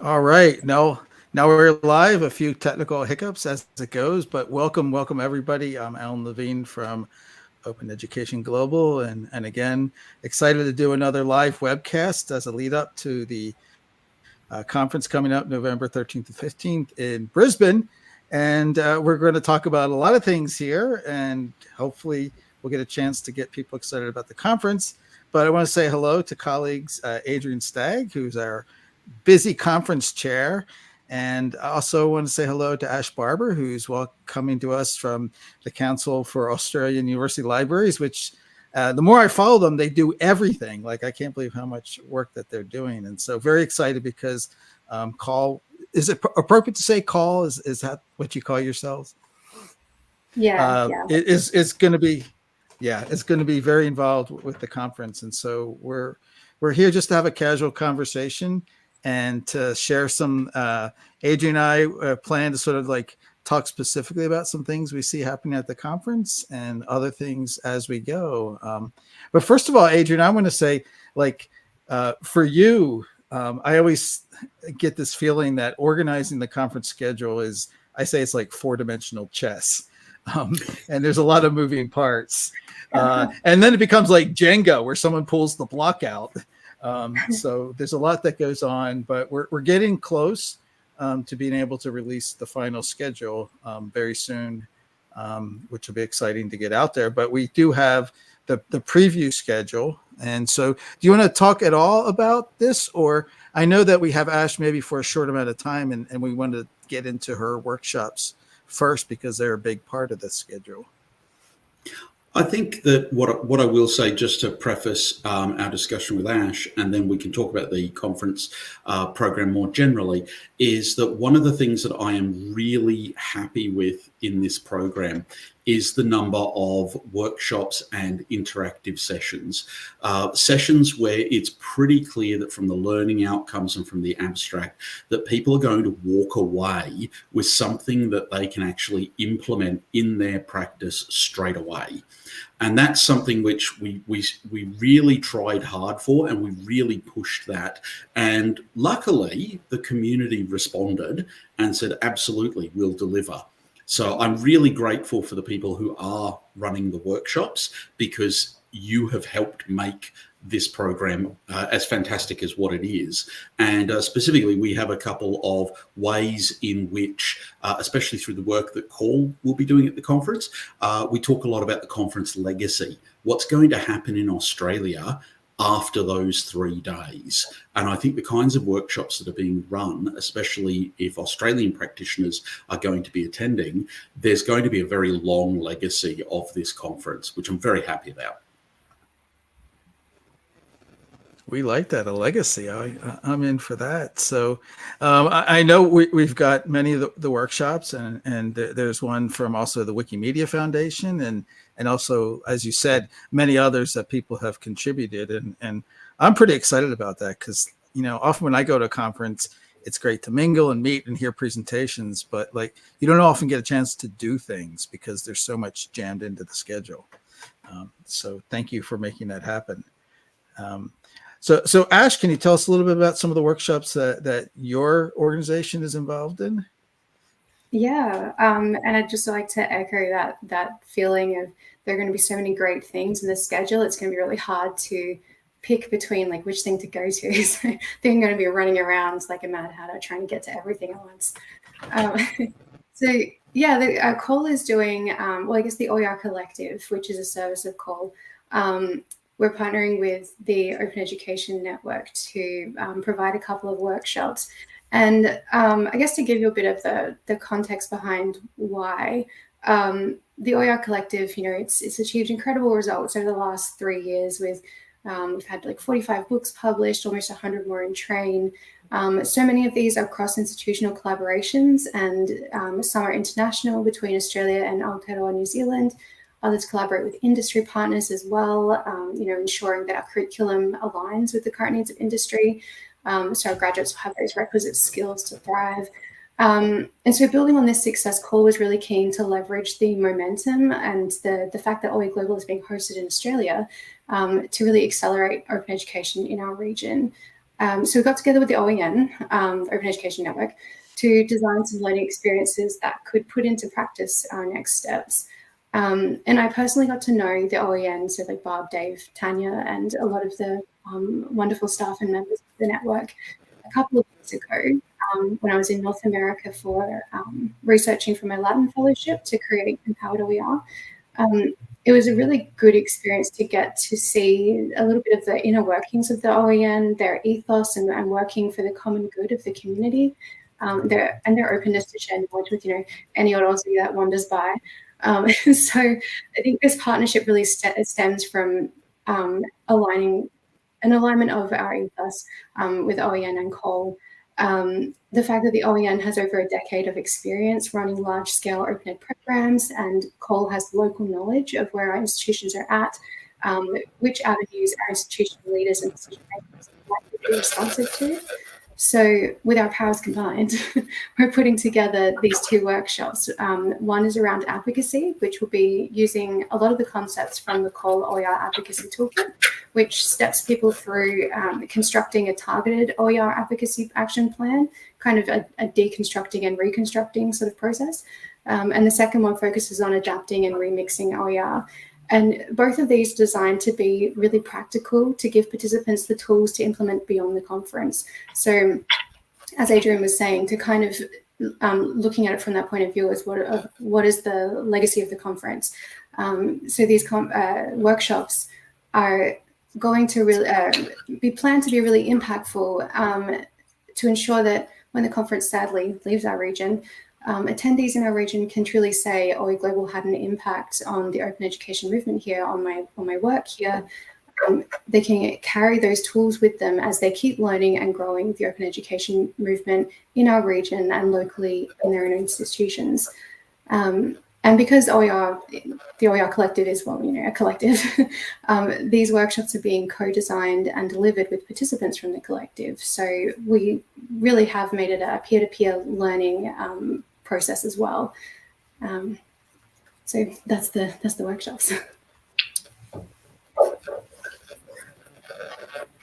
All right. Now we're live. A few technical hiccups as it goes, but welcome everybody. I'm Alan Levine from Open Education Global, and again, excited to do another live webcast as a lead up to the conference coming up November 13th to 15th in Brisbane. And we're going to talk about a lot of things here, and hopefully we'll get a chance to get people excited about the conference. But I want to say hello to colleagues Adrian Stagg, who's our busy conference chair. And I also want to say hello to Ash Barber, who's coming to us from the Council for Australian University Libraries, which the more I follow them, they do everything. Like, I can't believe how much work that they're doing. And so very excited because call, is it appropriate to say call? Is that what you call yourselves? Yeah. It's going to be, yeah, it's going to be very involved with the conference. And so we're here just to have a casual conversation and to share some, Adrian and I plan to sort of like talk specifically about some things we see happening at the conference and other things as we go. But first of all, Adrian, I want to say, like, for you, I always get this feeling that organizing the conference schedule is, I say it's like 4-dimensional chess. And there's a lot of moving parts. And then it becomes like Jenga, where someone pulls the block out. So there's a lot that goes on, but we're getting close to being able to release the final schedule very soon, which will be exciting to get out there. But we do have the preview schedule. And so do you want to talk at all about this? Or I know that we have Ash maybe for a short amount of time, and we want to get into her workshops first because they're a big part of the schedule. I think that what I will say, just to preface our discussion with Ash, and then we can talk about the conference program more generally, is that one of the things that I am really happy with in this program is the number of workshops and interactive sessions. Sessions where it's pretty clear that from the learning outcomes and from the abstract that people are going to walk away with something that they can actually implement in their practice straight away. And that's something which we really tried hard for, and we really pushed that. And luckily, the community responded and said, absolutely, we'll deliver. So I'm really grateful for the people who are running the workshops, because you have helped make this program as fantastic as what it is. And specifically, we have a couple of ways in which, especially through the work that Call will be doing at the conference, we talk a lot about the conference legacy. What's going to happen in Australia after those 3 days? And I think the kinds of workshops that are being run, especially if Australian practitioners are going to be attending, there's going to be a very long legacy of this conference, which I'm very happy about. We like that, a legacy. I'm in for that. So I know we've got many of the workshops, and there's one from also the Wikimedia Foundation, and also, as you said, many others that people have contributed. And I'm pretty excited about that because, often when I go to a conference, it's great to mingle and meet and hear presentations, but like you don't often get a chance to do things because there's so much jammed into the schedule. So thank you for making that happen. So Ash, can you tell us a little bit about some of the workshops that your organization is involved in? Yeah, and I'd just like to echo that feeling of there are going to be so many great things in the schedule. It's going to be really hard to pick between like which thing to go to. So they're going to be running around like a mad hatter trying to get to everything at once. So yeah, the Call is doing, I guess the OER Collective, which is a service of Call. We're partnering with the Open Education Network to provide a couple of workshops. And I guess to give you a bit of the context behind why, the OER Collective, it's achieved incredible results over the last 3 years with, we've had like 45 books published, almost 100 more in train. So many of these are cross-institutional collaborations, and some are international between Australia and Aotearoa, New Zealand. Others collaborate with industry partners as well, ensuring that our curriculum aligns with the current needs of industry, so our graduates will have those requisite skills to thrive. And so building on this success, Call was really keen to leverage the momentum and the fact that OEGlobal is being hosted in Australia to really accelerate open education in our region. So we got together with the OEN, Open Education Network, to design some learning experiences that could put into practice our next steps. And I personally got to know the OEN, so like Barb, Dave, Tanya, and a lot of the wonderful staff and members of the network a couple of weeks ago when I was in North America for researching for my Latin fellowship to create Empowered OER. It was a really good experience to get to see a little bit of the inner workings of the OEN, their ethos and working for the common good of the community, their openness to share knowledge with, any old Aussie that wanders by. So I think this partnership really stems from alignment of our ethos with OEN and COL. The fact that the OEN has over a decade of experience running large-scale open ed programs, and COL has local knowledge of where our institutions are at, which avenues our institutional leaders and decision makers are likely to be responsive to. So with our powers combined, we're putting together these two workshops. One is around advocacy, which will be using a lot of the concepts from the COL OER Advocacy Toolkit, which steps people through constructing a targeted OER advocacy action plan, kind of a deconstructing and reconstructing sort of process. And the second one focuses on adapting and remixing OER. And both of these designed to be really practical, to give participants the tools to implement beyond the conference. So as Adrian was saying, to kind of looking at it from that point of view as what is the legacy of the conference. So these workshops are going to really be planned to be really impactful to ensure that when the conference sadly leaves our region, attendees in our region can truly say, OEGlobal had an impact on the open education movement here, on my work here. They can carry those tools with them as they keep learning and growing the open education movement in our region and locally in their own institutions. And because the OER Collective is, a collective, these workshops are being co-designed and delivered with participants from the collective. So we really have made it a peer-to-peer learning process as well. So that's the workshops.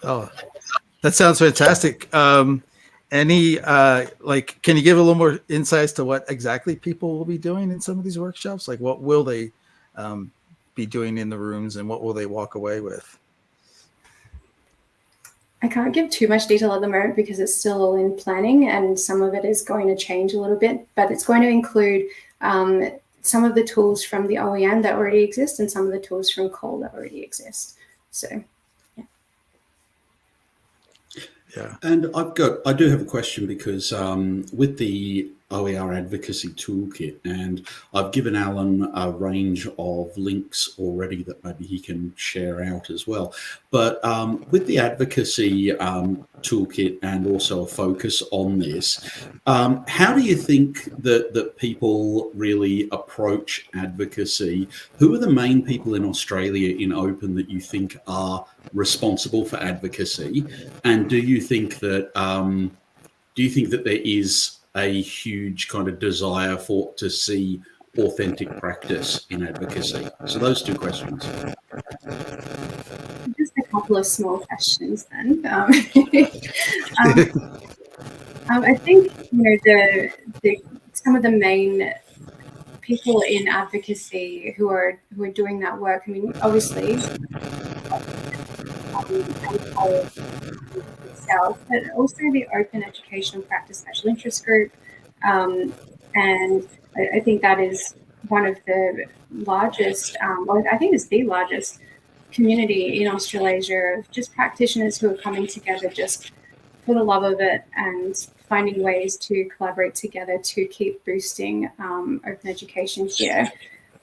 Oh, that sounds fantastic. Can you give a little more insights to what exactly people will be doing in some of these workshops? Like, what will they be doing in the rooms, and what will they walk away with? I can't give too much detail at the moment because it's still all in planning, and some of it is going to change a little bit, but it's going to include some of the tools from the OEN that already exist and some of the tools from COL that already exist. So, yeah. And I do have a question, because with the OER Advocacy Toolkit, and I've given Alan a range of links already that maybe he can share out as well. But with the Advocacy Toolkit and also a focus on this, how do you think that people really approach advocacy? Who are the main people in Australia in Open that you think are responsible for advocacy? And do you think that there is a huge kind of desire to see authentic practice in advocacy? So those two questions. Just a couple of small questions then. I think some of the main people in advocacy who are doing that work. I mean, obviously, itself, but also the Open Education Practice Special Interest Group, and I think that is one of the largest, I think it's the largest community in Australasia of just practitioners who are coming together just for the love of it and finding ways to collaborate together to keep boosting open education here.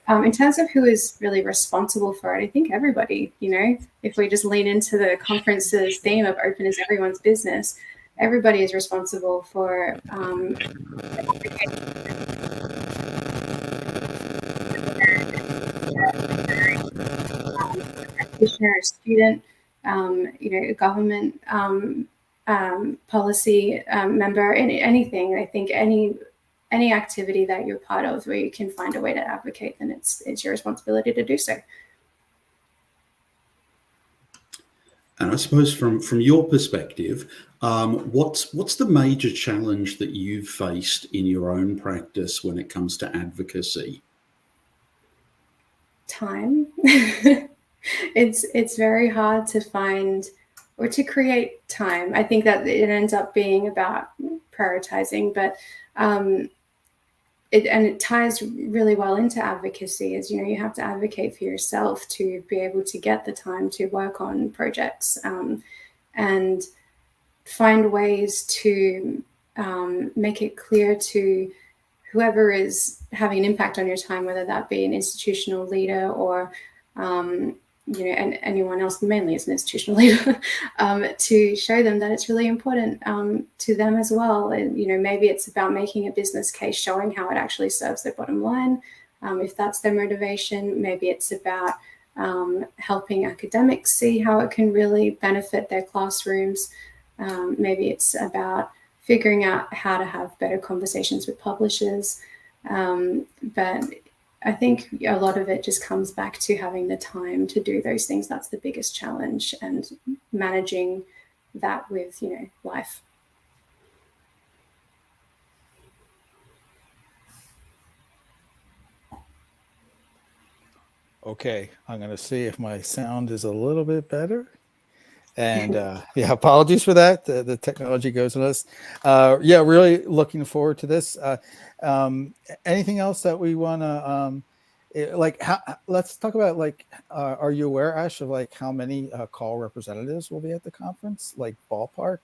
In terms of who is really responsible for it, I think everybody, if we just lean into the conference's theme of open is everyone's business, everybody is responsible for practitioner, student, a government policy member, anything. I think any activity that you're part of where you can find a way to advocate, then it's your responsibility to do so. And I suppose from your perspective, what's the major challenge that you've faced in your own practice when it comes to advocacy? Time. It's very hard to find or to create time. I think that it ends up being about prioritizing, but it ties really well into advocacy. As you know, you have to advocate for yourself to be able to get the time to work on projects, and find ways to make it clear to whoever is having an impact on your time, whether that be an institutional leader or and anyone else, mainly as an institutional leader, to show them that it's really important to them as well. And maybe it's about making a business case, showing how it actually serves their bottom line, if that's their motivation. Maybe it's about helping academics see how it can really benefit their classrooms. Maybe it's about figuring out how to have better conversations with publishers. But I think a lot of it just comes back to having the time to do those things. That's the biggest challenge, and managing that with, life. Okay, I'm going to see if my sound is a little bit better. And apologies for that. The technology goes with us. Really looking forward to this. Anything else that we want to let's talk about, are you aware, Ash, of how many call representatives will be at the conference? Like ballpark,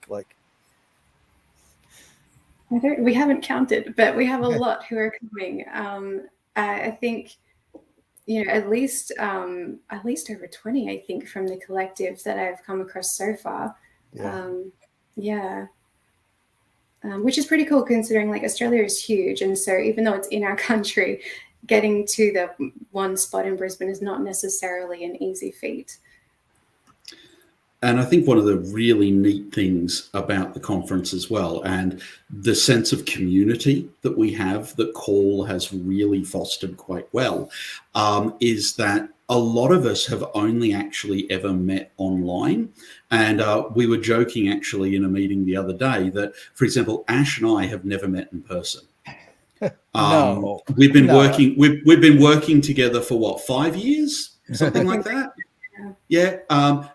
We haven't counted, but we have a lot who are coming. I think at least over 20, I think, from the collective that I've come across so far. Which is pretty cool, considering Australia is huge, and so even though it's in our country, getting to the one spot in Brisbane is not necessarily an easy feat. And I think one of the really neat things about the conference as well, and the sense of community that we have, that Call has really fostered quite well, is that a lot of us have only actually ever met online. And we were joking actually in a meeting the other day that, for example, Ash and I have never met in person. No, we've been working. We've been working together for what, 5 years, something like that. Yeah.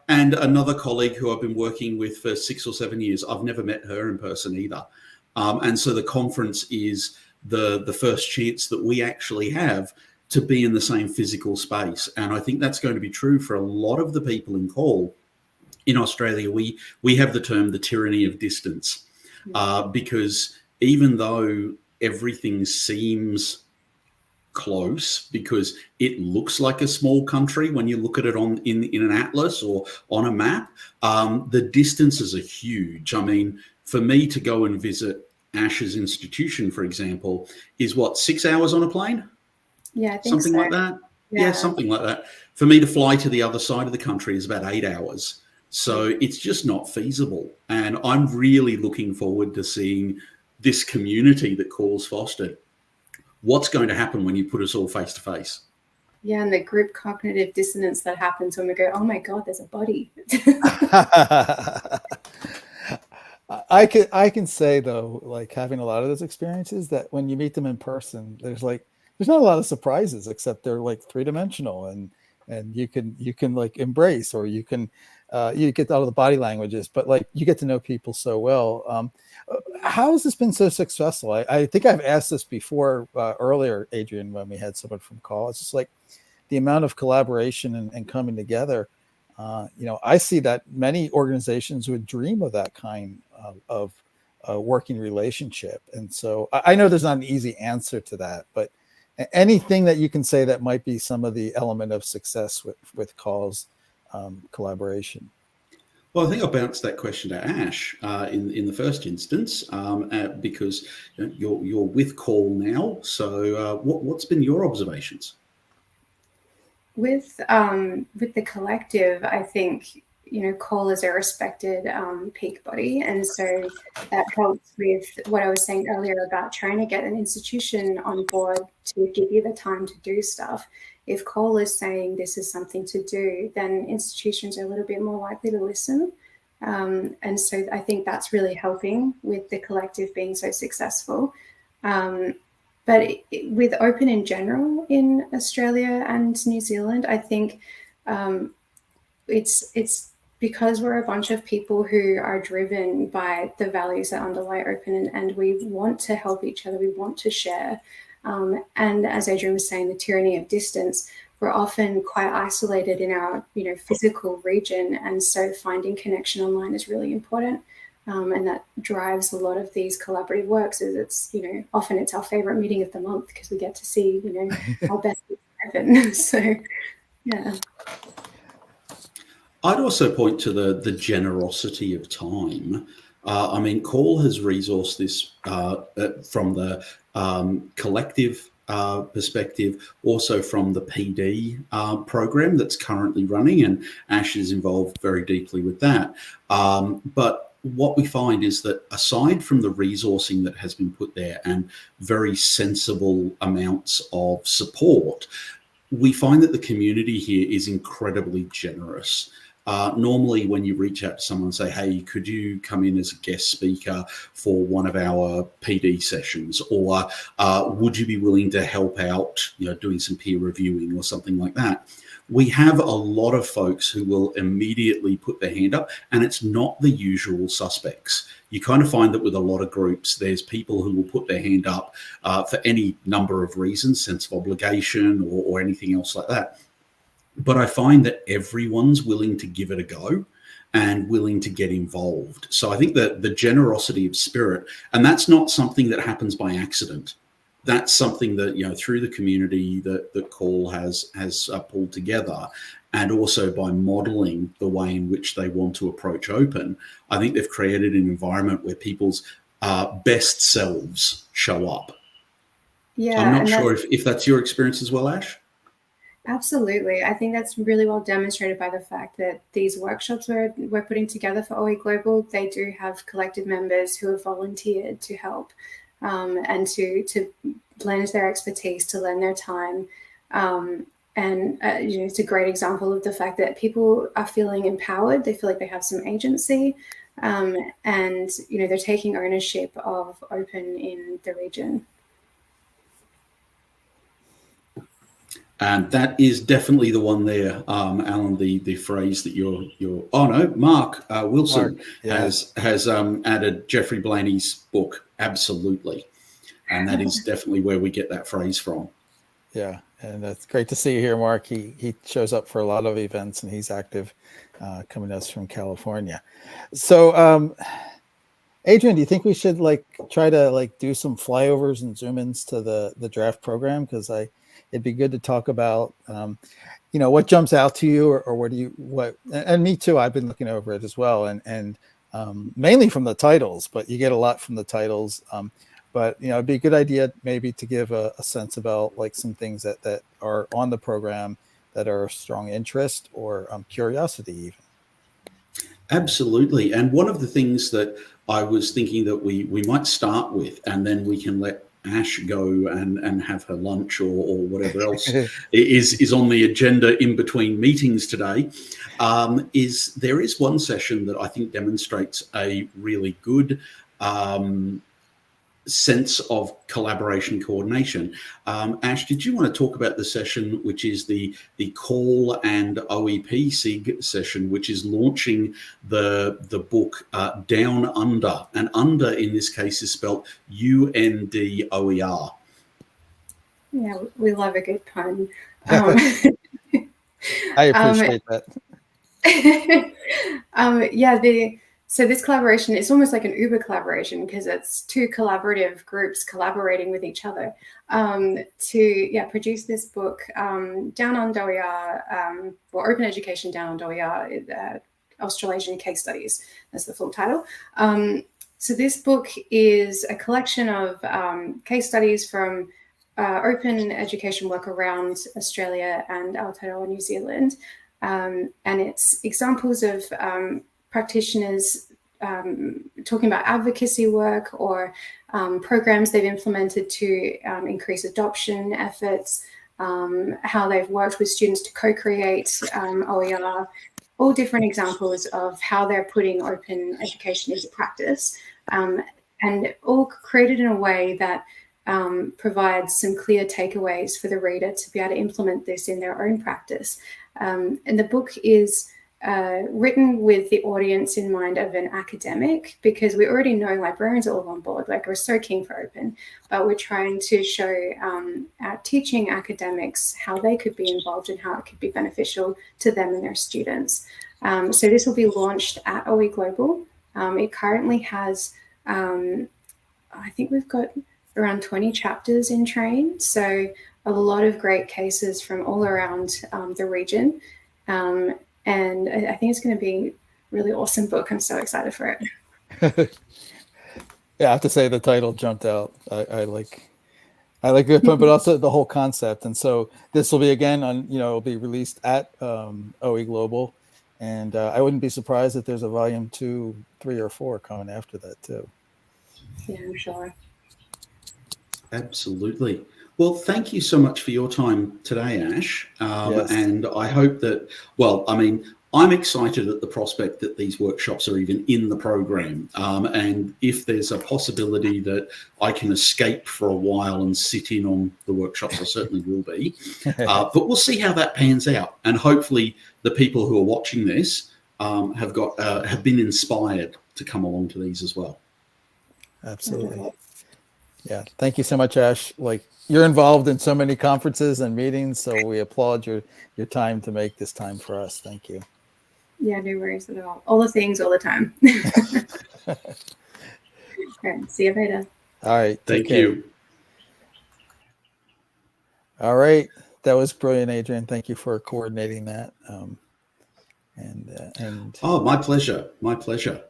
And another colleague who I've been working with for 6 or 7 years, I've never met her in person either. And so the conference is the first chance that we actually have to be in the same physical space. And I think that's going to be true for a lot of the people in Call. In Australia, we have the term the tyranny of distance, because even though everything seems close, because it looks like a small country when you look at it in an atlas or on a map, the distances are huge. I mean, for me to go and visit Ash's institution, for example, is what, 6 hours on a plane? Yeah, I think something so. like that. Yeah, something like that. For me to fly to the other side of the country is about 8 hours. So it's just not feasible. And I'm really looking forward to seeing this community that Call's fostered. What's going to happen when you put us all face to face? Yeah, and the group cognitive dissonance that happens when we go, oh my God, there's a body. I can say though, having a lot of those experiences, that when you meet them in person, there's not a lot of surprises, except they're three-dimensional, and you can embrace, or you can you get out of the body languages, but you get to know people so well. How has this been so successful? I think I've asked this before earlier, Adrian, when we had someone from Call. It's just the amount of collaboration and coming together. I see that many organizations would dream of that kind of working relationship. And so I know there's not an easy answer to that, but anything that you can say that might be some of the element of success with Call's collaboration. Well, I think I'll bounce that question to Ash in the first instance, because you're with Call now. So what's been your observations? With the collective, I think CALL is a respected peak body, and so that helps with what I was saying earlier about trying to get an institution on board to give you the time to do stuff. If CALL is saying this is something to do, then institutions are a little bit more likely to listen. And so I think that's really helping with the collective being so successful. But with open in general in Australia and New Zealand, I think it's because we're a bunch of people who are driven by the values that underlie open, and we want to help each other, we want to share. And as Adrian was saying, the tyranny of distance, we're often quite isolated in our physical region, and so finding connection online is really important. And that drives a lot of these collaborative works. Is it's often it's our favorite meeting of the month because we get to see our best happen. So yeah. I'd also point to the generosity of time. I mean, CALL has resourced this from the collective perspective, also from the PD program that's currently running, and Ash is involved very deeply with that. But what we find is that aside from the resourcing that has been put there and very sensible amounts of support, we find that the community here is incredibly generous. Normally, when you reach out to someone and say, hey, could you come in as a guest speaker for one of our PD sessions? Or would you be willing to help out, doing some peer reviewing or something like that? We have a lot of folks who will immediately put their hand up, and it's not the usual suspects. You kind of find that with a lot of groups, there's people who will put their hand up for any number of reasons, sense of obligation or anything else like that. But I find that everyone's willing to give it a go and willing to get involved. So I think that the generosity of spirit, and that's not something that happens by accident. That's something that, through the community that CALL has pulled together, and also by modeling the way in which they want to approach open, I think they've created an environment where people's best selves show up. Yeah, So I'm not sure if that's your experience as well, Ash. Absolutely. I think that's really well demonstrated by the fact that these workshops we're putting together for OEGlobal, they do have collective members who have volunteered to help and to lend their expertise, to lend their time. It's a great example of the fact that people are feeling empowered. They feel like they have some agency, and they're taking ownership of open in the region. And that is definitely the one there, Alan. The phrase that you're. Oh no, Mark Wilson has added Jeffrey Blaney's book. Absolutely, and that is definitely where we get that phrase from. Yeah, and that's great to see you here, Mark. He shows up for a lot of events, and he's active, coming to us from California. So, Adrian, do you think we should try to do some flyovers and zoom ins to the draft program? Because it'd be good to talk about, what jumps out to you, or and me too. I've been looking over it as well, and mainly from the titles, but you get a lot from the titles. But it'd be a good idea maybe to give a sense about some things that are on the program that are of strong interest or curiosity even. Absolutely. And one of the things that I was thinking that we might start with, and then we can let Ash go and have her lunch or whatever else is on the agenda in between meetings today, is there is one session that I think demonstrates a really good sense of collaboration coordination. Ash, did you want to talk about the session, which is the CALL and OEP SIG session, which is launching the book Down Under, and under in this case is spelled UNDOER. Yeah, we love a good pun. I appreciate that. So this collaboration, it's almost like an Uber collaboration because it's two collaborative groups collaborating with each other to produce this book, Down on OER, or Open Education Down on OER, Australasian Case Studies. That's the full title. So this book is a collection of case studies from open education work around Australia and Aotearoa, New Zealand. and it's examples of practitioners talking about advocacy work or programs they've implemented to increase adoption efforts, how they've worked with students to co-create OER, all different examples of how they're putting open education into practice, and all created in a way that provides some clear takeaways for the reader to be able to implement this in their own practice. And the book is written with the audience in mind of an academic, because we already know librarians are all on board, like we're so keen for open, but we're trying to show our teaching academics how they could be involved and how it could be beneficial to them and their students. So this will be launched at OEGlobal. It currently has, I think we've got around 20 chapters in train, so a lot of great cases from all around the region. And I think it's going to be a really awesome book. I'm so excited for it. Yeah, I have to say the title jumped out. I like the point, but also the whole concept. And so this will be again on, it'll be released at OEGlobal, and I wouldn't be surprised if there's a volume 2, 3, or 4 coming after that too. Yeah, I'm sure. Absolutely. Well, thank you so much for your time today, Ash. Yes. And I hope that, I'm excited at the prospect that these workshops are even in the program. And if there's a possibility that I can escape for a while and sit in on the workshops, I certainly will be. But we'll see how that pans out. And hopefully the people who are watching this have been inspired to come along to these as well. Absolutely. Yeah. Thank you so much, Ash. Like, you're involved in so many conferences and meetings, so we applaud your time to make this time for us. Thank you. Yeah, no worries at all. All the things, all the time. All right, see you later. All right. Thank you. All right. That was brilliant, Adrian. Thank you for coordinating that. Oh, my pleasure. My pleasure.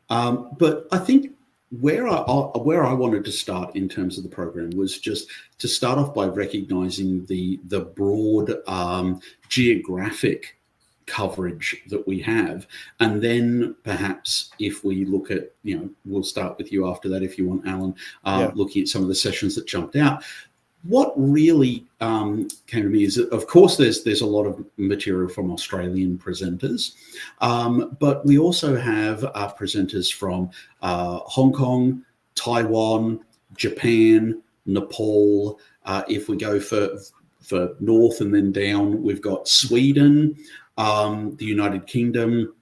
But I think where I wanted to start in terms of the program was just to start off by recognizing the broad geographic coverage that we have, and then perhaps if we look at, we'll start with you after that if you want, Alan, looking at some of the sessions that jumped out. What really came to me is that, of course, there's a lot of material from Australian presenters, but we also have presenters from Hong Kong, Taiwan, Japan, Nepal. If we go for north and then down, we've got Sweden, the United Kingdom.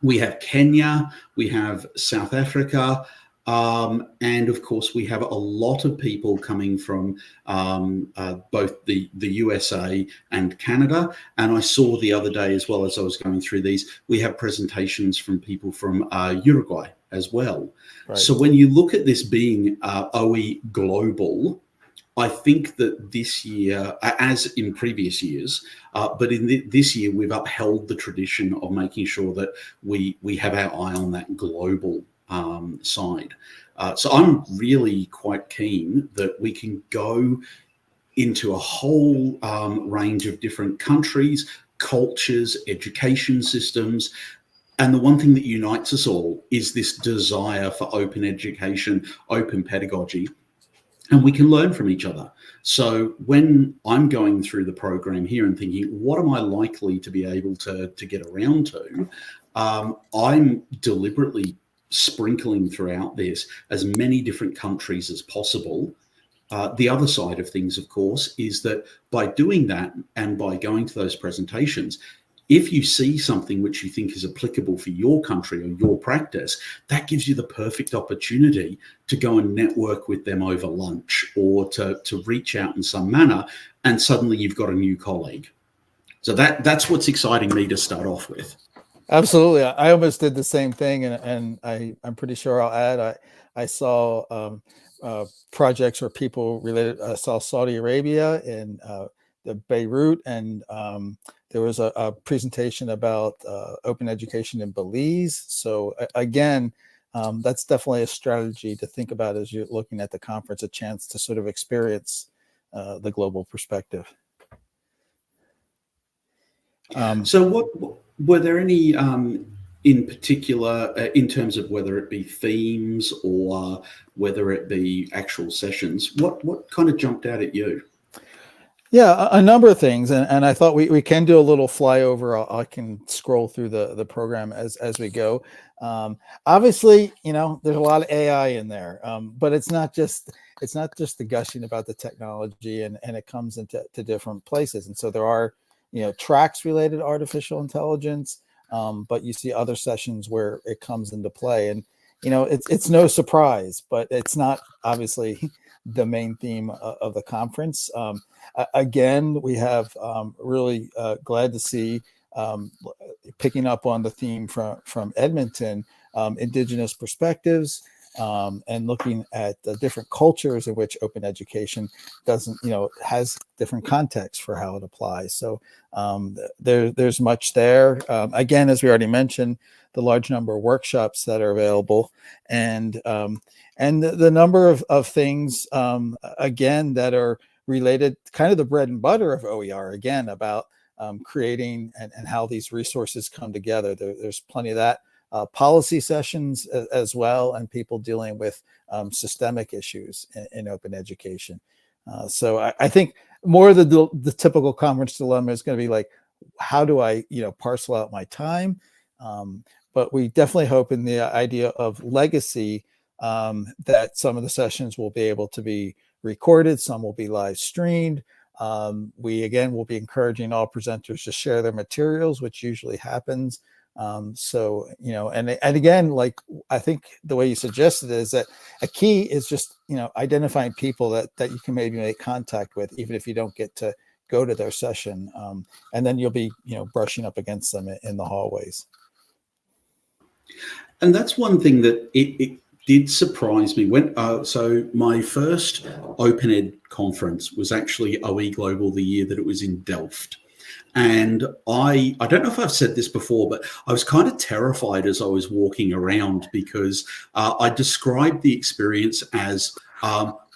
We have Kenya, we have South Africa. And of course, we have a lot of people coming from both the USA and Canada. And I saw the other day, as well as I was going through these, we have presentations from people from Uruguay as well. Right. So when you look at this being OEGlobal, I think that this year, as in previous years, but in this year, we've upheld the tradition of making sure that we have our eye on that global side. So I'm really quite keen that we can go into a whole range of different countries, cultures, education systems. And the one thing that unites us all is this desire for open education, open pedagogy, and we can learn from each other. So when I'm going through the program here and thinking, what am I likely to be able to get around to? I'm deliberately sprinkling throughout this as many different countries as possible. The other side of things, of course, is that by doing that and by going to those presentations, if you see something which you think is applicable for your country or your practice, that gives you the perfect opportunity to go and network with them over lunch or to reach out in some manner, and suddenly you've got a new colleague. So that's what's exciting me to start off with. Absolutely. I almost did the same thing, and I'm pretty sure I'll add, I saw projects where people related. I saw Saudi Arabia and the Beirut, and there was a presentation about open education in Belize. So again, that's definitely a strategy to think about as you're looking at the conference, a chance to sort of experience the global perspective. So what were there any in particular in terms of whether it be themes or whether it be actual sessions, what kind of jumped out at you? Yeah, a number of things, and I thought we can do a little flyover. I can scroll through the program as we go. Obviously, there's a lot of AI in there, but it's not just the gushing about the technology, and it comes into different places. And so there are tracks related to artificial intelligence, but you see other sessions where it comes into play, and it's no surprise, but it's not obviously the main theme of the conference. Again, we have really glad to see picking up on the theme from Edmonton, Indigenous perspectives, and looking at the different cultures in which open education has different contexts for how it applies. So there's much there. Again, as we already mentioned, the large number of workshops that are available, and the number of things again that are related, kind of the bread and butter of OER, again, about creating and how these resources come together. There's plenty of that. Policy sessions as well, and people dealing with systemic issues in open education. So I think more of the typical conference dilemma is going to be like, how do I parcel out my time? But we definitely hope in the idea of legacy that some of the sessions will be able to be recorded, some will be live streamed. We again will be encouraging all presenters to share their materials, which usually happens. So and again, like I think the way you suggested is that a key is just identifying people that you can maybe make contact with, even if you don't get to go to their session, and then you'll be brushing up against them in the hallways. And that's one thing that it did surprise me when so my first Open Ed conference was actually OEGlobal the year that it was in Delft. And I don't know if I've said this before, but I was kind of terrified as I was walking around because I described the experience as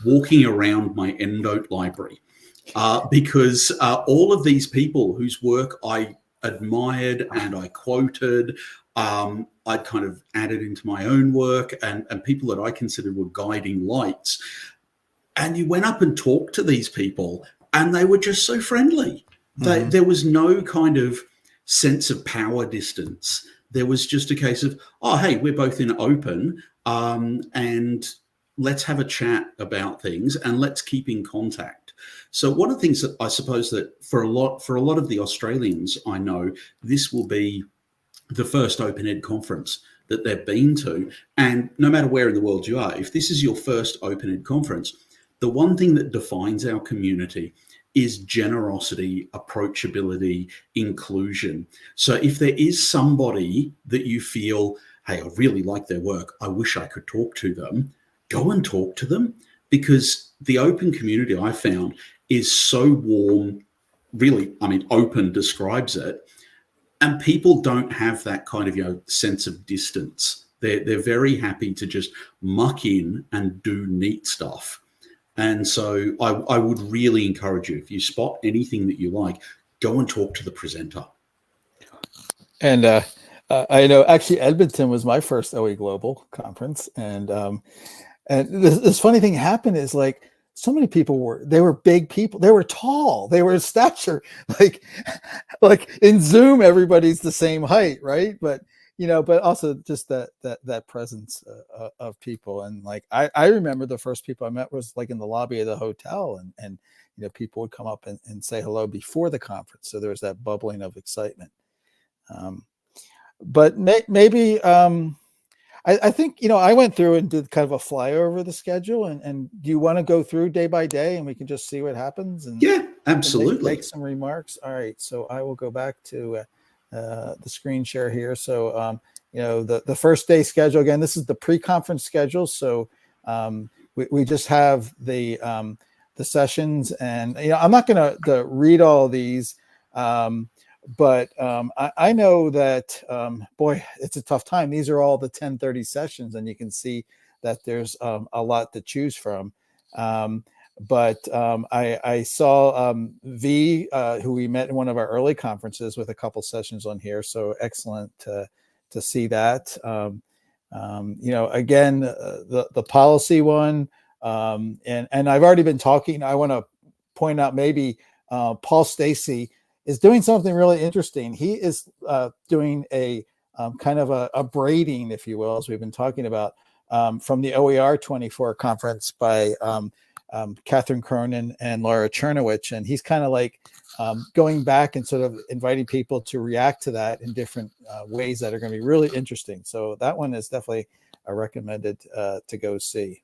walking around my EndNote library because all of these people whose work I admired and I quoted, I'd kind of added into my own work, and people that I considered were guiding lights. And you went up and talked to these people and they were just so friendly. Mm-hmm. There was no kind of sense of power distance. There was just a case of, oh, hey, we're both in open, and let's have a chat about things and let's keep in contact. So one of the things that I suppose that for a lot of the Australians I know, this will be the first Open Ed conference that they've been to. And no matter where in the world you are, if this is your first Open Ed conference, the one thing that defines our community is generosity, approachability, inclusion. So if there is somebody that you feel, hey, I really like their work, I wish I could talk to them, go and talk to them, because the open community I found is so warm, really, I mean, open describes it. And people don't have that kind of, sense of distance. They're very happy to just muck in and do neat stuff. And so I would really encourage you, if you spot anything that you like, go and talk to the presenter. And I know actually Edmonton was my first OEGlobal conference. And this funny thing happened is like, so many people were big people. They were tall. They were in stature. Like in Zoom, everybody's the same height, right? But but also just that presence of people. And like I remember the first people I met was like in the lobby of the hotel, and people would come up and say hello before the conference. So there was that bubbling of excitement. But maybe. I think, I went through and did kind of a flyover of the schedule, and do you want to go through day by day and we can just see what happens? And yeah, absolutely. And make some remarks. All right. So I will go back to the screen share here. So, the first day schedule, again, this is the pre-conference schedule. So we just have the sessions, and, I'm not going to read all these, but I know that, boy, it's a tough time. These are all the 10:30 sessions, and you can see that there's a lot to choose from. but I saw V, who we met in one of our early conferences with a couple sessions on here. So excellent to see that. Again, the policy one, and I've already been talking. I want to point out maybe Paul Stacy is doing something really interesting. He is doing a kind of a braiding, if you will, as we've been talking about, from the OER 24 conference by Catherine Cronin and Laura Chernowich. And he's kind of like going back and sort of inviting people to react to that in different ways that are going to be really interesting. So that one is definitely recommended to go see.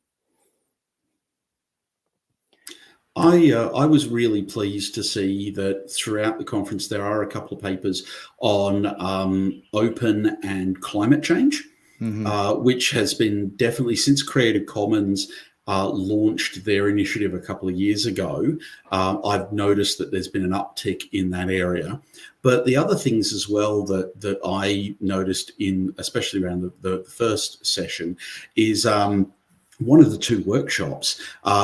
I was really pleased to see that throughout the conference there are a couple of papers on open and climate change, which has been definitely, since Creative Commons launched their initiative a couple of years ago, I've noticed that there's been an uptick in that area. But the other things as well that I noticed especially around the first session is one of the two workshops,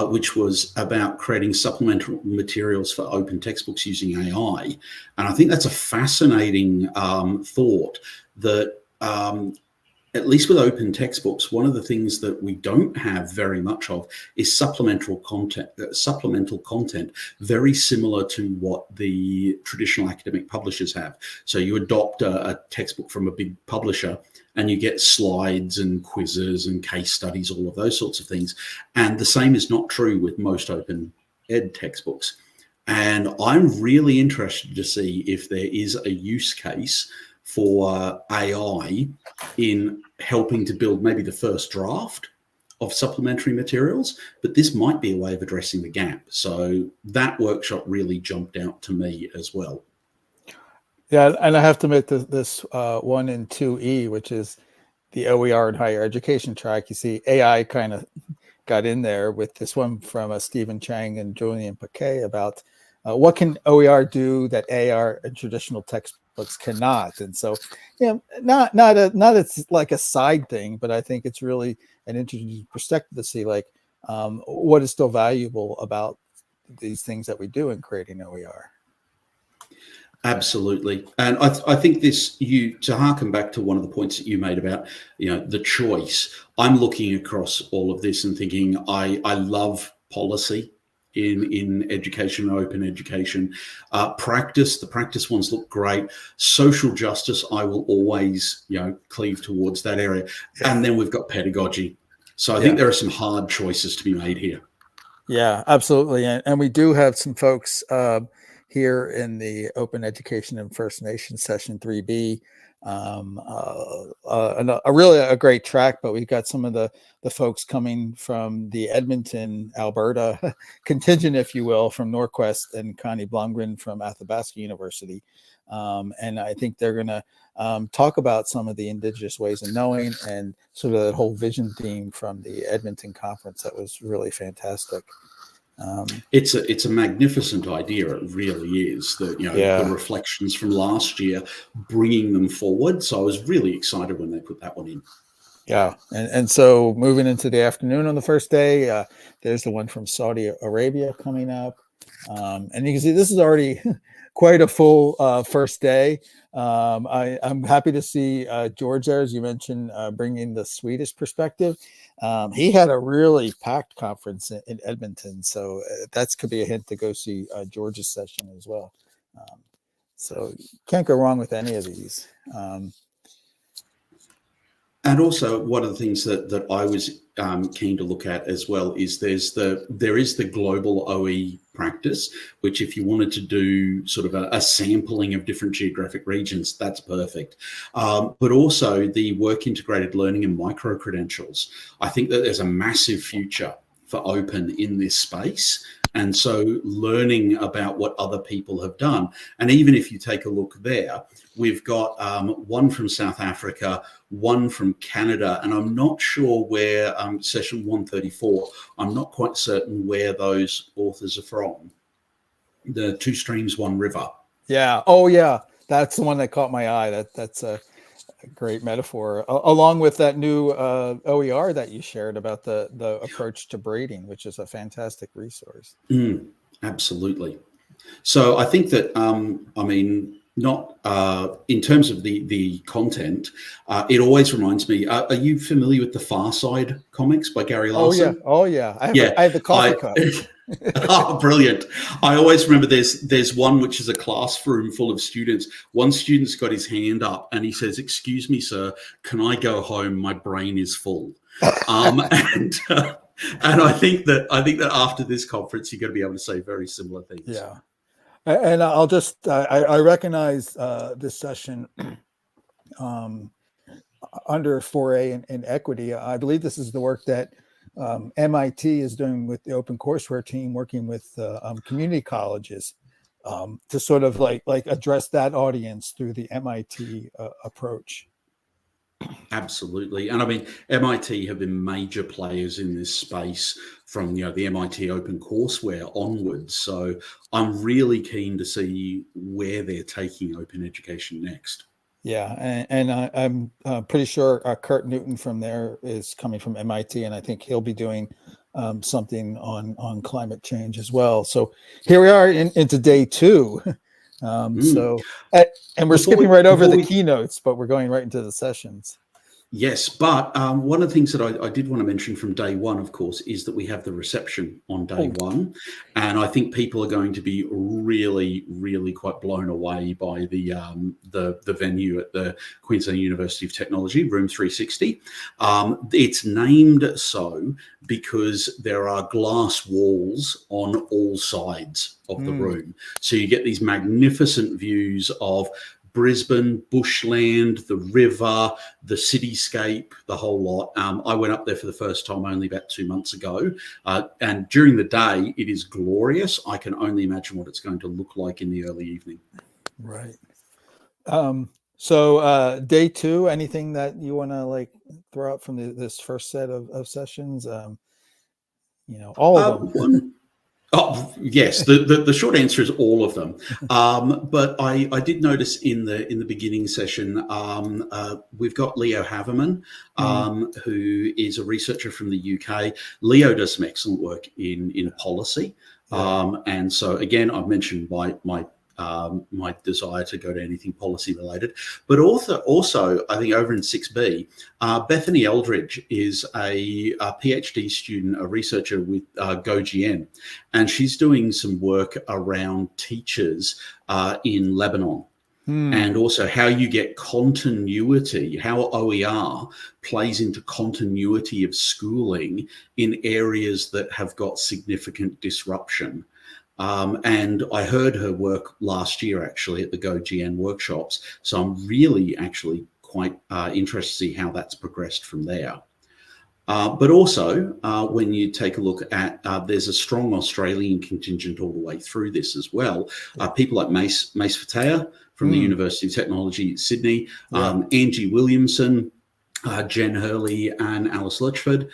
which was about creating supplemental materials for open textbooks using AI. And I think that's a fascinating thought that at least with open textbooks, one of the things that we don't have very much of is supplemental content, very similar to what the traditional academic publishers have. So you adopt a textbook from a big publisher and you get slides and quizzes and case studies, all of those sorts of things. And the same is not true with most open ed textbooks. And I'm really interested to see if there is a use case for AI in helping to build maybe the first draft of supplementary materials, but this might be a way of addressing the gap. So that workshop really jumped out to me as well. Yeah, and I have to admit this 1 and 2E, which is the OER and higher education track, you see AI kind of got in there with this one from Stephen Chang and Julian Paquet about what can OER do that AR and traditional textbooks cannot. And so, not it's like a side thing, but I think it's really an interesting perspective to see like what is still valuable about these things that we do in creating OER. Absolutely. And I think to harken back to one of the points that you made about, the choice, I'm looking across all of this and thinking, I love policy in education, open education. The practice ones look great. Social justice, I will always, cleave towards that area. Yeah. And then we've got pedagogy. So I think there are some hard choices to be made here. Yeah, absolutely. And we do have some folks here in the Open Education and First Nations session 3B, really a great track, but we've got some of the folks coming from the Edmonton, Alberta contingent, if you will, from Norquest, and Connie Blomgren from Athabasca University. And I think they're going to talk about some of the Indigenous ways of knowing and sort of that whole vision theme from the Edmonton conference. That was really fantastic. It's a magnificent idea. It really is. The reflections from last year, bringing them forward. So I was really excited when they put that one in. Yeah, and so moving into the afternoon on the first day, there's the one from Saudi Arabia coming up, and you can see this is already quite a full first day. I'm happy to see George there, as you mentioned, bringing the Swedish perspective. He had a really packed conference in Edmonton, so that could be a hint to go see George's session as well. So can't go wrong with any of these. And also, one of the things that I was keen to look at as well is there is the global OE practice, which if you wanted to do sort of a sampling of different geographic regions, that's perfect. But also the work integrated learning and micro credentials. I think that there's a massive future for open in this space. And so learning about what other people have done. And even if you take a look there, we've got one from South Africa, one from Canada, and I'm not sure where session 134, I'm not quite certain where those authors are from. The Two Streams, One River. Yeah. Oh, yeah. That's the one that caught my eye. That's great metaphor, along with that new OER that you shared about the approach to braiding, which is a fantastic resource. Absolutely. So I think that, I mean, not in terms of the content, it always reminds me, are you familiar with the Far Side comics by Gary Larson? Oh yeah. Yeah, I have the coffee cup. Oh, brilliant. I always remember there's one which is a classroom full of students. One student's got his hand up and he says, "Excuse me, sir, can I go home? My brain is full." And I think that after this conference, you're going to be able to say very similar things. Yeah. And I'll just, I recognize this session under 4A in equity. I believe this is the work that MIT is doing with the open courseware team, working with community colleges to sort of like address that audience through the MIT approach. Absolutely. And I mean, MIT have been major players in this space from, the MIT Open Courseware onwards. So I'm really keen to see where they're taking open education next. Yeah. And I'm pretty sure Kurt Newton from there is coming from MIT, and I think he'll be doing something on climate change as well. So here we are into day 2. So, and we're skipping right over the keynotes, but we're going right into the sessions. Yes, but one of the things that I did want to mention from day 1, of course, is that we have the reception on day 1. And I think people are going to be really, really quite blown away by the venue at the Queensland University of Technology, Room 360. It's named so because there are glass walls on all sides of the room. So you get these magnificent views of Brisbane, bushland, the river, the cityscape, the whole lot. I went up there for the first time only about 2 months ago. And during the day, it is glorious. I can only imagine what it's going to look like in the early evening. Right. So day 2, anything that you want to throw out from this first set of sessions? All of them. Oh yes, the short answer is all of them. But I did notice in the beginning session we've got Leo Haverman, who is a researcher from the UK. Leo does some excellent work in policy, and so again I've mentioned my desire to go to anything policy related, but also I think over in 6B, Bethany Eldridge is a PhD student, a researcher with GoGN, and she's doing some work around teachers in Lebanon. And also how you get continuity, how OER plays into continuity of schooling in areas that have got significant disruption. And I heard her work last year, actually, at the GoGN workshops. So I'm really actually quite interested to see how that's progressed from there. But also, when you take a look at, there's a strong Australian contingent all the way through this as well. People like Mace Fatea from the University of Technology, Sydney, Angie Williamson, Jen Hurley and Alice Lutchford,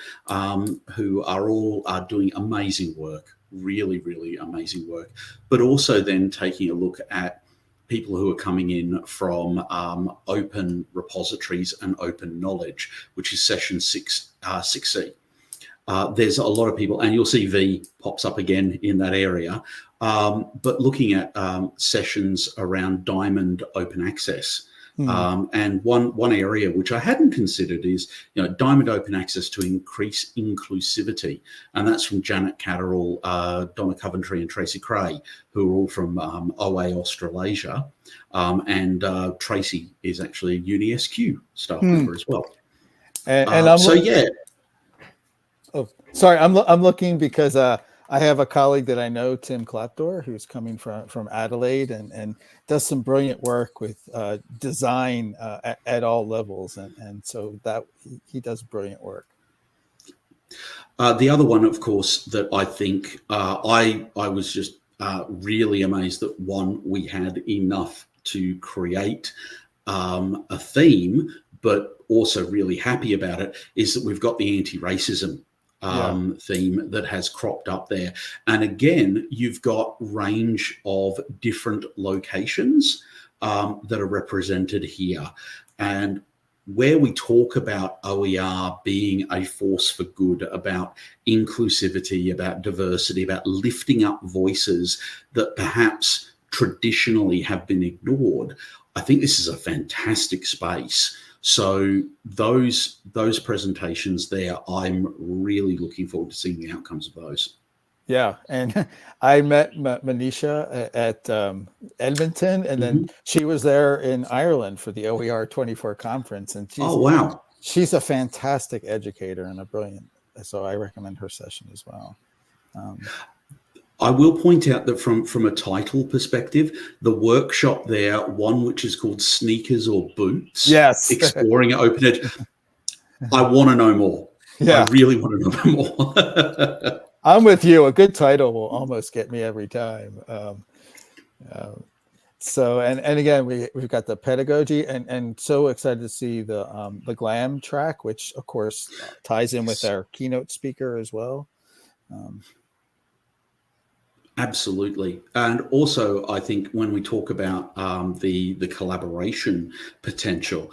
who are all doing amazing work. Really, really amazing work, but also then taking a look at people who are coming in from open repositories and open knowledge, which is session 6C. There's a lot of people, and you'll see V pops up again in that area, but looking at sessions around Diamond Open Access. And one area which I hadn't considered is, Diamond Open Access to increase inclusivity, and that's from Janet Catterall, Donna Coventry, and Tracy Cray, who are all from OA Australasia, and Tracy is actually a UniSQ staff member as well. And I'm Oh, sorry, I'm looking because I have a colleague that I know, Tim Clapdor, who's coming from Adelaide and does some brilliant work with design at all levels. And so that he does brilliant work. The other one, of course, that I think I was just really amazed that we had enough to create a theme, but also really happy about it, is that we've got the anti-racism theme that has cropped up there. And again, you've got range of different locations that are represented here. And where we talk about OER being a force for good, about inclusivity, about diversity, about lifting up voices that perhaps traditionally have been ignored, I think this is a fantastic space. So those presentations there, I'm really looking forward to seeing the outcomes of those. Yeah, and I met Manisha at Edmonton, and then she was there in Ireland for the OER 24 conference, and Oh, wow. she's a fantastic educator and a brilliant. So I recommend her session as well. I will point out that from a title perspective, the workshop there, one which is called Sneakers or Boots, yes, exploring open edge. I want to know more. Yeah, I really want to know more. I'm with you. A good title will almost get me every time. So, and again, we've got the pedagogy, and so excited to see the GLAM track, which of course ties in with our keynote speaker as well. Absolutely. And also, I think when we talk about the collaboration potential,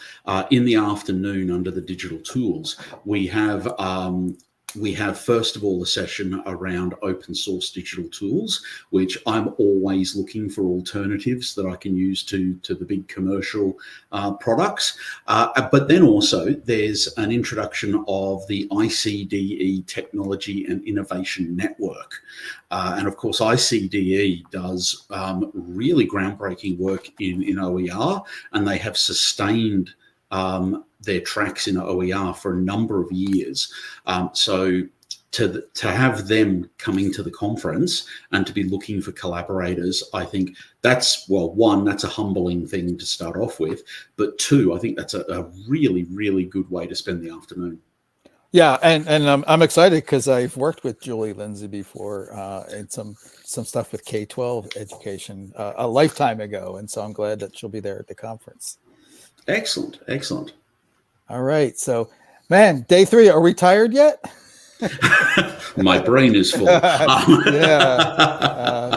in the afternoon under the digital tools, we have first of all a session around open source digital tools, which I'm always looking for alternatives that I can use to the big commercial products. But then also there's an introduction of the ICDE Technology and Innovation Network. And of course, ICDE does really groundbreaking work in OER, and they have sustained their tracks in OER for a number of years. So to have them coming to the conference and to be looking for collaborators, I think that's, well, one, that's a humbling thing to start off with. But two, I think that's a really, really good way to spend the afternoon. Yeah, and I'm excited because I've worked with Julie Lindsay before and some stuff with K-12 education a lifetime ago, and so I'm glad that she'll be there at the conference. Excellent, excellent. All right, so man, day 3. Are we tired yet? My brain is full. Yeah.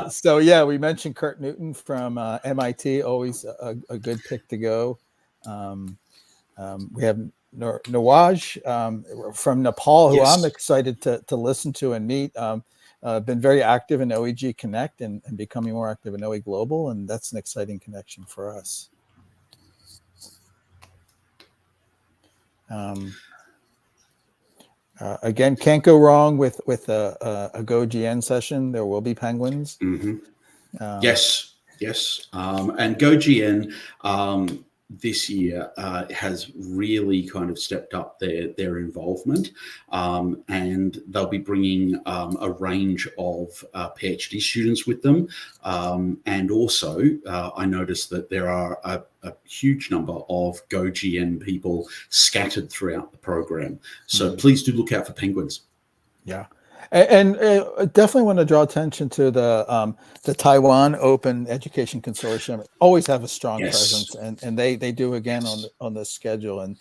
So yeah, we mentioned Kurt Newton from MIT, always a good pick to go. We have Nawaj from Nepal, who Yes. I'm excited to listen to and meet. Been very active in OEG Connect and becoming more active in OEGlobal, and that's an exciting connection for us. Again, can't go wrong with a GoGN session. There will be penguins. Yes. And GoGN this year has really kind of stepped up their involvement, and they'll be bringing a range of PhD students with them, and also I noticed that there are a huge number of GoGN people scattered throughout the program, so please do look out for penguins. Yeah. And definitely want to draw attention to the Taiwan Open Education Consortium. Always have a strong presence, and they do again on the schedule, and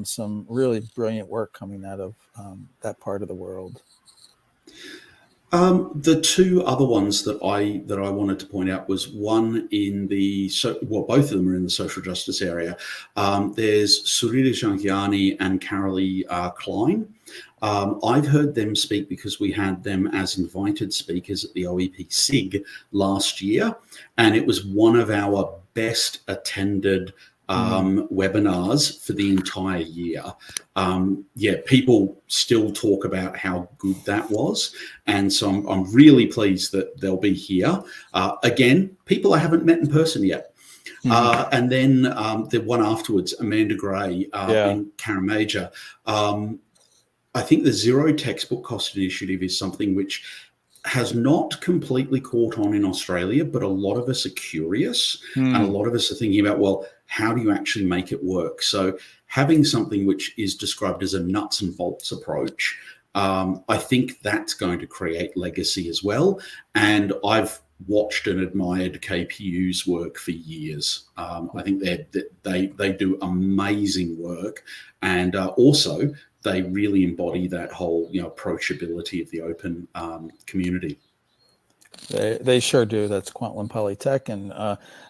some really brilliant work coming out of that part of the world. The two other ones that I wanted to point out was one in both of them are in the social justice area. There's Surya Shankiani and Carolee Klein. I've heard them speak because we had them as invited speakers at the OEP SIG last year, and it was one of our best attended webinars for the entire year. People still talk about how good that was, and so I'm really pleased that they'll be here. Again, people I haven't met in person yet. And then the one afterwards, Amanda Gray in Karamaja. I think the Zero Textbook Cost Initiative is something which has not completely caught on in Australia, but a lot of us are curious and a lot of us are thinking about, well, how do you actually make it work? So having something which is described as a nuts and bolts approach, I think that's going to create legacy as well. And I've watched and admired KPU's work for years. I think they do amazing work, and also they really embody that whole approachability of the open community. They sure do. That's Kwantlen Polytech, and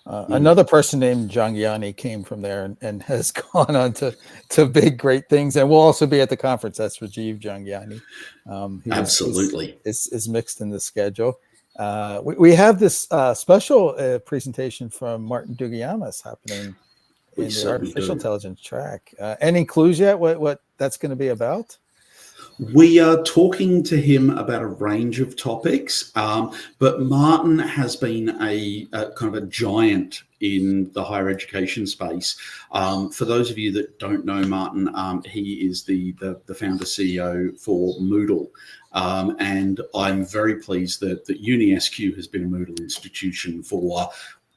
another person named Jangiani came from there and has gone on to big great things, and will also be at the conference. That's Rajiv Jangiani. Absolutely, is mixed in the schedule. We have this special presentation from Martin Dugiamas happening in the artificial intelligence track. Any clues yet what that's going to be about? We are talking to him about a range of topics, but Martin has been a kind of a giant in the higher education space. For those of you that don't know Martin, he is the founder CEO for Moodle. And I'm very pleased that UniSQ has been a Moodle institution for,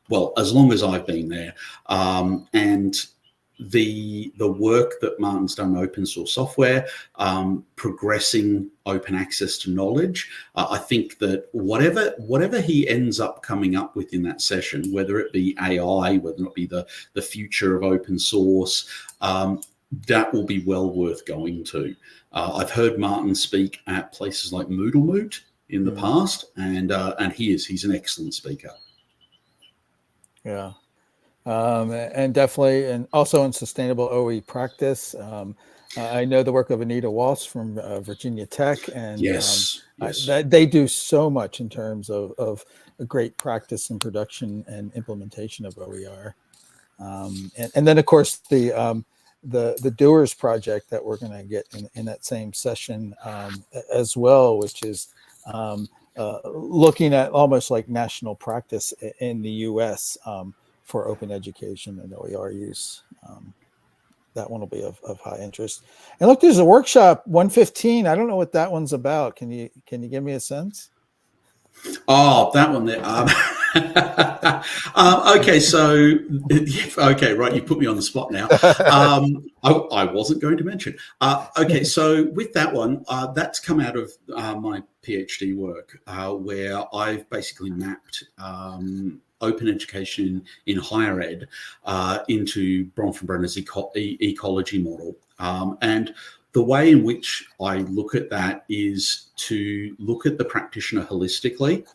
well, as long as I've been there. And the work that Martin's done, open source software, progressing open access to knowledge. I think that whatever he ends up coming up with in that session, whether it be AI, whether it be the future of open source, that will be well worth going to. I've heard Martin speak at places like Moodle Moot in the past, and he's an excellent speaker. Yeah. And definitely, and also in sustainable OE practice. I know the work of Anita Walsh from Virginia Tech, and yes. That they do so much in terms of a great practice and production and implementation of OER. And then, of course, the Doers project that we're going to get in that same session as well, which is looking at almost like national practice in the U.S. For open education and OER use. That one will be of high interest. And look, there's a workshop 115. I don't know what that one's about. Can you give me a sense? Oh, that one there. Okay, so okay, right. You put me on the spot now. I wasn't going to mention. Okay, so with that one, that's come out of my PhD work, where I've basically mapped open education in higher ed into Bronfenbrenner's ecology model. And the way in which I look at that is to look at the practitioner holistically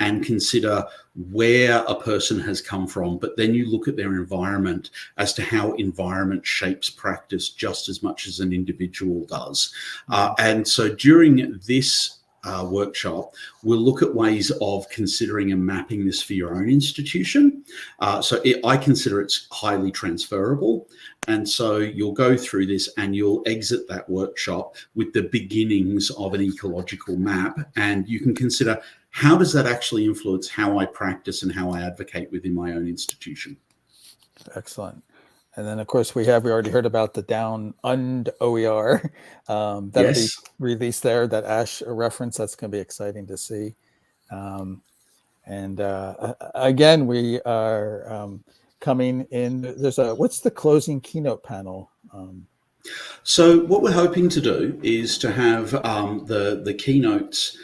and consider where a person has come from, but then you look at their environment as to how environment shapes practice just as much as an individual does. And so during this workshop, we'll look at ways of considering and mapping this for your own institution. I consider it's highly transferable. And so you'll go through this and you'll exit that workshop with the beginnings of an ecological map. And you can consider, how does that actually influence how I practice and how I advocate within my own institution? Excellent. And then, of course, we already heard about the Down Und OER. That'll be released there, that Ash reference. That's going to be exciting to see. And again, we are coming in. What's the closing keynote panel? So what we're hoping to do is to have the keynotes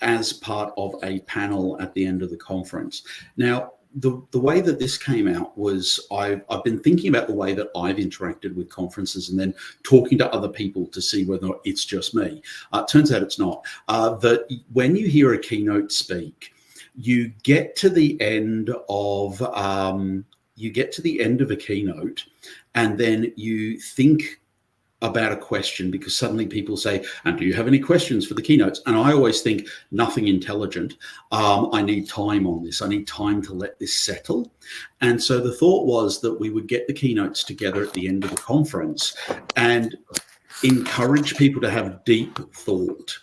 as part of a panel at the end of the conference. Now, the way that this came out was I've been thinking about the way that I've interacted with conferences and then talking to other people to see whether or not it's just me. It turns out it's not. That when you hear a keynote speak, you get to the end of a keynote, and then you think about a question, because suddenly people say, and do you have any questions for the keynotes? And I always think, nothing intelligent. I need time on this. I need time to let this settle. And so the thought was that we would get the keynotes together at the end of the conference and encourage people to have deep thought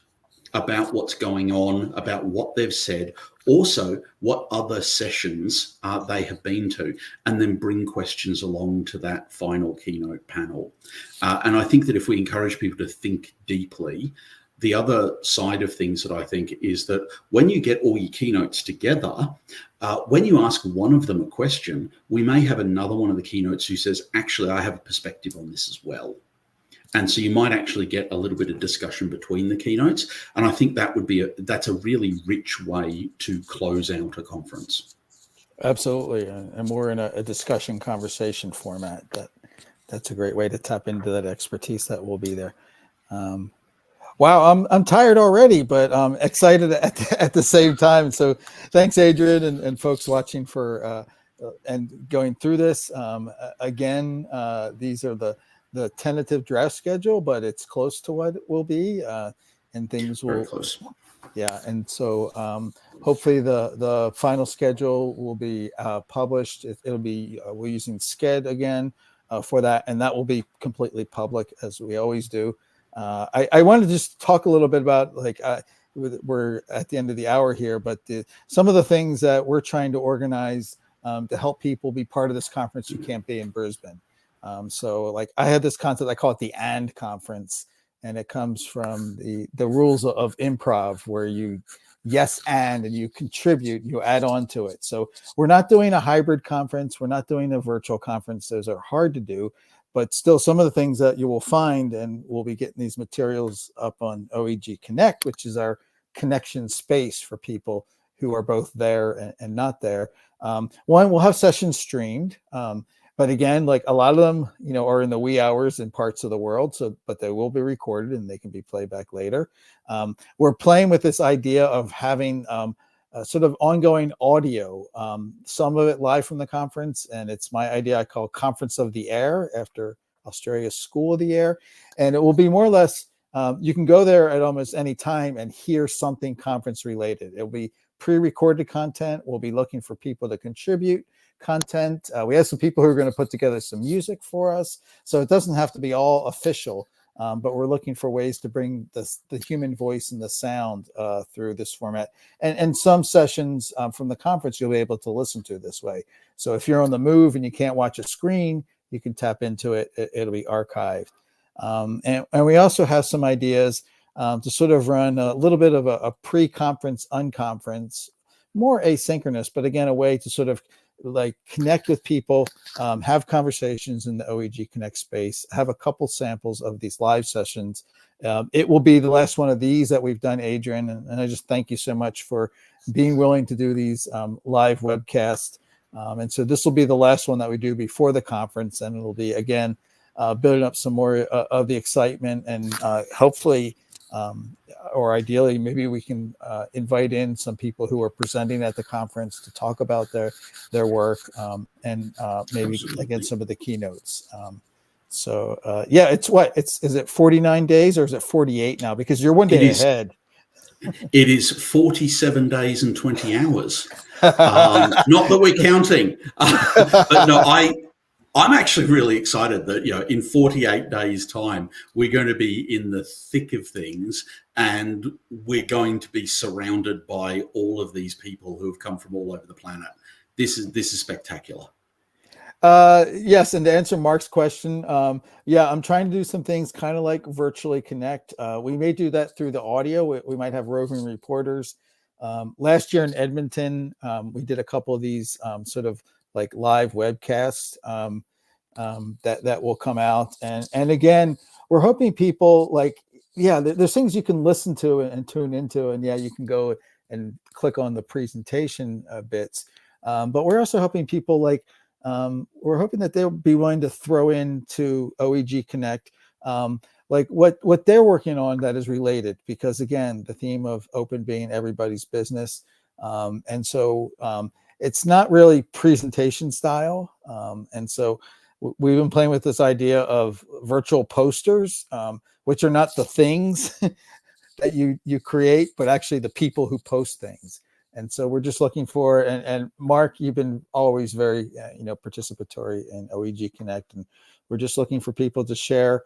about what's going on, about what they've said, also what other sessions they have been to, and then bring questions along to that final keynote panel. And I think that if we encourage people to think deeply, the other side of things that I think is that when you get all your keynotes together, when you ask one of them a question, we may have another one of the keynotes who says, actually, I have a perspective on this as well. And so you might actually get a little bit of discussion between the keynotes. And I think that's a really rich way to close out a conference. Absolutely. And more in a discussion conversation format. That's a great way to tap into that expertise that will be there. Wow, I'm tired already, but I'm excited at the same time. So thanks, Adrian, and folks watching for and going through this. Again, these are the tentative draft schedule, but it's close to what it will be, and things Very will. close. Yeah, and so hopefully the final schedule will be published. It'll be we're using Sched again for that, and that will be completely public as we always do. I wanted to just talk a little bit about we're at the end of the hour here, but some of the things that we're trying to organize to help people be part of this conference you can't be in Brisbane. So like I had this concept, I call it the AND conference, and it comes from the rules of improv where you yes and you contribute, you add on to it. So we're not doing a hybrid conference, we're not doing a virtual conference. Those are hard to do, but still some of the things that you will find, and we'll be getting these materials up on OEG Connect, which is our connection space for people who are both there and not there. One, we'll have sessions streamed. But again, like a lot of them, are in the wee hours in parts of the world. So, but they will be recorded and they can be played back later. We're playing with this idea of having a sort of ongoing audio, some of it live from the conference. And it's my idea I call Conference of the Air after Australia's School of the Air. And it will be more or less, you can go there at almost any time and hear something conference related. It'll be pre-recorded content. We'll be looking for people to contribute content. We have some people who are going to put together some music for us. So it doesn't have to be all official, but we're looking for ways to bring the human voice and the sound through this format. And some sessions from the conference you'll be able to listen to this way. So if you're on the move and you can't watch a screen, you can tap into it. It'll be archived. And we also have some ideas to sort of run a little bit of a pre-conference, unconference, more asynchronous, but again, a way to sort of like connect with people, have conversations in the OEG Connect space, have a couple samples of these live sessions. It will be the last one of these that we've done, Adrian, and I just thank you so much for being willing to do these live webcasts. And so this will be the last one that we do before the conference, and it'll be, again, building up some more of the excitement, and hopefully, or ideally, maybe we can invite in some people who are presenting at the conference to talk about their work, and maybe again some of the keynotes. Yeah, is it 49 days or is it 48 now? Because you're one day ahead. It is 47 days and 20 hours. Not that we're counting, but no, I'm actually really excited that, in 48 days' time, we're going to be in the thick of things, and we're going to be surrounded by all of these people who have come from all over the planet. This is spectacular. Yes, and to answer Mark's question, I'm trying to do some things kind of like virtually connect. We may do that through the audio. We might have roving reporters. Last year in Edmonton, we did a couple of these sort of like live webcasts that will come out. And again, we're hoping people there's things you can listen to and tune into, and you can go and click on the presentation bits. But we're also hoping people we're hoping that they'll be willing to throw into OEG Connect like what they're working on that is related, because again, the theme of open being everybody's business. And so it's not really presentation style. And so we've been playing with this idea of virtual posters, which are not the things that you create, but actually the people who post things. And so we're just looking for, and Mark, you've been always very, participatory in OEG Connect, and we're just looking for people to share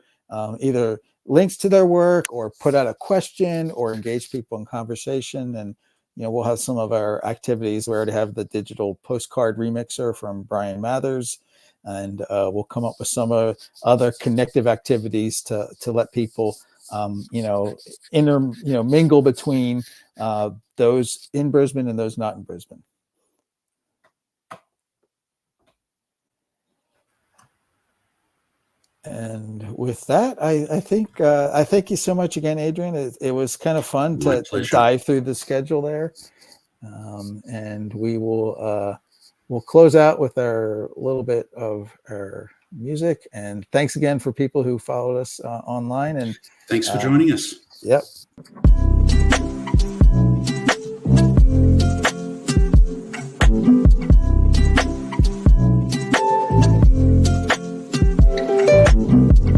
either links to their work or put out a question or engage people in conversation. And, we'll have some of our activities. We already have the digital postcard remixer from Brian Mathers, and we'll come up with some other connective activities to let people, mingle between those in Brisbane and those not in Brisbane. And with that, I think I thank you so much again, Adrian. It was kind of fun to dive through the schedule there, and we will we'll close out with our little bit of our music. And thanks again for people who followed us online. And thanks for joining us. Yep.